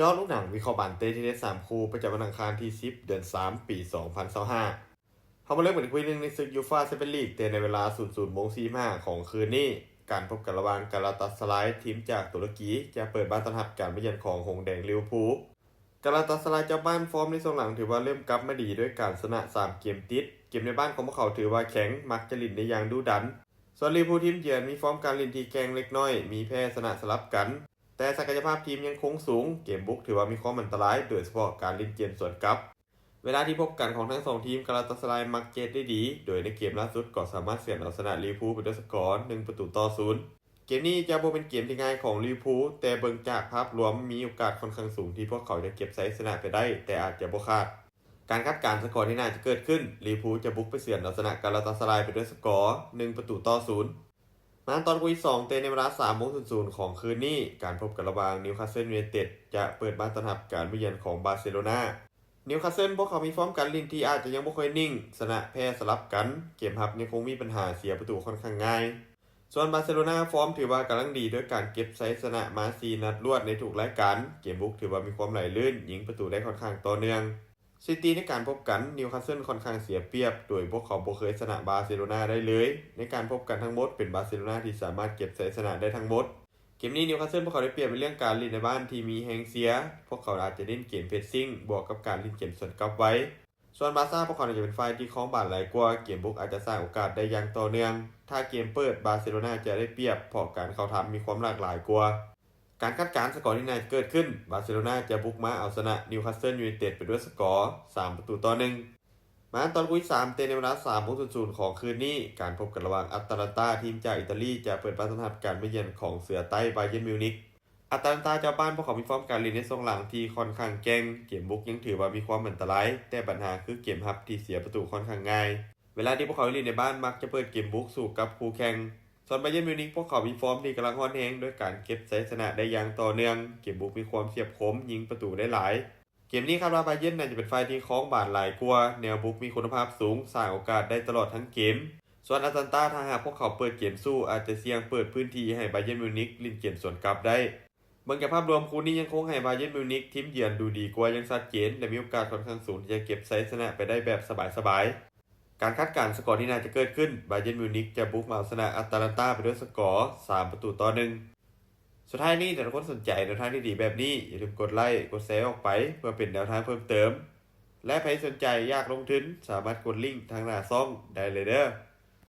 จอลูกหนังวิเคราะห์บานเต้ที่ได้3คู่ประจำวันอังคารที่10เดือน3ปี2025เขามาเริ่มกันคุยเรื่องในศึกยูฟ่าแชมเปี้ยนลีกเตะในเวลา 00:45ของคืนนี้การพบกันระหว่างกาลาตาสารายทีมจากตุรกีจะเปิดบ้านต้อนรับการมาเยือนของหงส์แดงลิเวอร์พูลกาลาตาสารายเจ้าบ้านฟอร์มในช่วงหลังถือว่าเริ่มกลับมาดีด้วยการชนะ3เกมติดเกมในบ้านของพวกเขาถือว่าแข็งมักจะลิ่นในอย่างดุดันส่วนลิเวอร์พูลทีมเยือนมีฟอร์มการเล่นที่แกร่งเล็กน้อยมีแพ้ชนะสลับกันแต่ศักยภาพทีมยังคงสูงเกมบุกถือว่ามีความอันตรายโดยเฉพาะการเล่นเกมสวนกลับเวลาที่พบกันของทั้ง2ทีมกาลาตาสารายมักเกตได้ดีโดยในเกมล่าสุดก็สามารถเสียเอาชนะลิเวอร์พูลไปด้วยสกอร์1-0เกมนี้จะบ่เป็นเกมที่ง่ายของลิเวอร์พูลแต่เบิ่งจากภาพรวมมีโอกาสค่อนข้างสูงที่พวกเขาจะเก็บชัยชนะไปได้แต่อาจจะบ่คาดการคาดการณ์สกอร์ที่น่าจะเกิดขึ้นลิเวอร์พูลจะบุกไปเสียเอาชนะกาลาตาสารายไปด้วยสกอร์1-0มาตอนคู่ที่2เตะในเวลา 3:00 ของคืนนี้การพบกันระหว่างนิวคาสเซิลยูไนเต็ดจะเปิดบ้านต้อนรับการมาเยือนของบาร์เซโลนานิวคาสเซิลพวกเขามีฟอร์มการเล่นที่อาจจะยังบ่ค่อยนิ่งชนะแพ้สลับกันเกมรับยังคงมีปัญหาเสียประตูค่อนข้างง่ายส่วนบาร์เซโลนาฟอร์มถือว่ากำลังดีด้วยการเก็บชัยชนะมา4นัดรวดในทุกรายการเกมบุกถือว่ามีความไหลลื่นยิงประตูได้ค่อนข้างต่อเนื่องซิตี้ในการพบกันนิวคาสเซิลค่อนข้างเสียเปรียบโดยพวกเขาบ่เคยชนะบาร์เซโลนาได้เลยในการพบกันทั้งหมดเป็นบาร์เซโลนาที่สามารถเก็บชัยชนะได้ทั้งหมดเกมนี้นิวคาสเซิลพวกเขาได้เปรียบในเรื่องการเล่นในบ้านที่มีแฮงเสียพวกเขาอาจจะเล่นเกมเพรสซิ่งบวกกับการเล่นเกมสวนกลับไว้ส่วนบาร์ซ่าพวกเขาจะเป็นฝ่ายที่ครองบาลหลายกว่าเกมบุกอาจจะสร้างโอกาสได้อย่างต่อเนื่องถ้าเกมเปิดบาร์เซโลนาจะได้เปรียบเพราะการเข้าทำมีความหลากหลายกว่าการคาดการณ์สกอร์ที่น่าจะเกิดขึ้นบาร์เซโลนาจะบุกมาเอาชนะนิวคาสเซิลยูไนเต็ดไปด้วยสกอร์3-1มาตอนคู่ที่3เตะในเวลา 3:00 ของคืนนี้การพบกันระหว่างอัตแลนตาทีมจากอิตาลีจะเปิดบ้านต้อนรับการมาเยือนของเสือใต้บาเยิร์นมิวนิกอัตแลนตาเจ้าบ้านพวกเขามีฟอร์มการเล่นในช่วงหลังที่ค่อนข้างแกร่งเกมบุกยังถือว่ามีความอันตรายแต่ปัญหาคือเกมรับที่เสียประตูค่อนข้างง่ายเวลาที่พวกเขาเล่นในบ้านมักจะเปิดเกมบุกสู้กับคู่แข่งส่วนบาเยิร์นมิวนิกพวกเขามีฟอร์มที่กำลังฮ้อนแรงด้วยการเก็บชัยชนะได้อย่างต่อเนื่องเกมบุกมีความเฉียบคมยิงประตูได้หลายเกมนี้คาดว่าบาเยิร์นน่าจะเป็นฝ่ายที่ครองบาลหลายกว่าแนวบุกมีคุณภาพสูงสร้างโอกาสได้ตลอดทั้งเกมส่วนอาตันตาถ้าหากพวกเขาเปิดเกมสู้อาจจะเสี่ยงเปิดพื้นที่ให้บาเยิร์นมิวนิกเล่นเกมสวนกลับได้เบิ่งจากภาพรวมคู่นี้ยังคงให้บาเยิร์นมิวนิกทีมเยือนดูดีกว่าอย่างชัดเจนและมีโอกาสค่อนข้างสูงที่จะเก็บชัยชนะไปได้แบบสบายๆการคาดการณ์สกอร์ที่น่าจะเกิดขึ้นบาเยิร์นมิวนิกจะบุกมาเอาชนะอัตแลนตาไปด้วยสกอร์3-1สุดท้ายนี้ถ้าทุกคนสนใจแนวทางที่ดีแบบนี้อย่าลืมกดไลค์กดแชร์ออกไปเพื่อเป็นแนวทางเพิ่มเติมและใครสนใจอยากลงทุนสามารถกดลิงก์ทางหน้าช่องได้เลยเด้อ